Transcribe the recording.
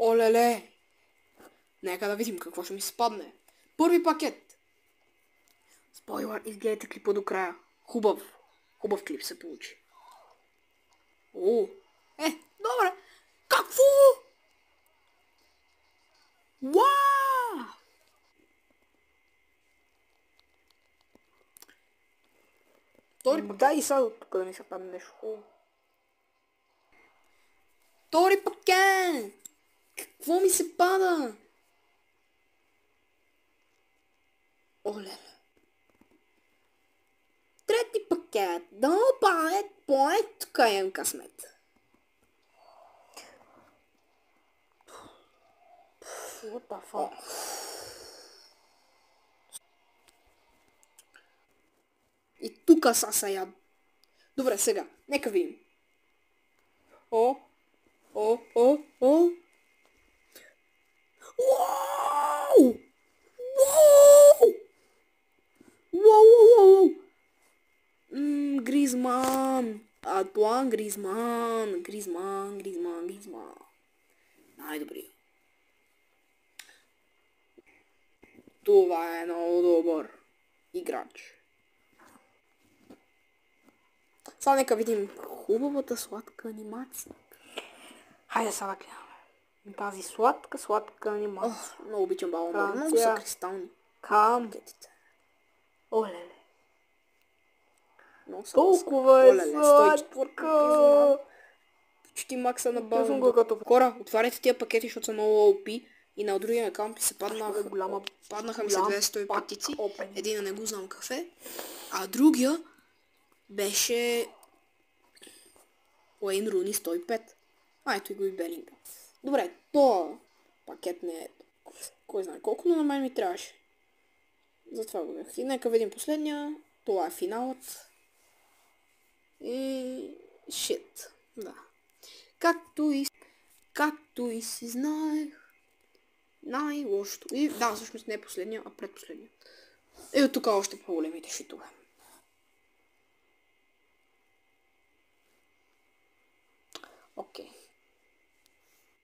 Олеле! Нека да видим какво ще ми се падне. Първи пакет. Спойлер, изгледайте клипа до края. Хубав клип се получи. О, добре. Какво? Уау! Втори пакет. Дай сега тук да ми се падне нещо хубаво. Втори пакет! Какво ми се пада? Оле. Трети пакет. Да, поет, тук имам късмет. What the fuck? И тука са яд. Добре, сега, нека видим. О! Уау! Уау! Гризман! Антуан Гризман! Гризман! Най-добрия. Това е много добър играч. Сега нека видим хубавата сладка анимация. Хайде сега гледаме. Тази сладка анимация. Много обичам балона. Много са кристални. Камкетите. Олеле. Много са Толкова е сладка. Почти макса на балона. Хора, отваряйте тия пакети, защото са много OP. И на другия акаунт ми се паднаха ми се 200 пътици. Един не го знам кафе. А другия беше Уейн Руни 105. Ето и го и Белингъм. Добре, то пакет не е кой знае колко, но на мен ми трябваше. Затова го бях. И нека видим последния. Това е финалът. И... Shit. Да. Както и си знаех. Най-лошото. И да, всъщност не е последния, а предпоследния. И от тук още по-големите шитове. Окей.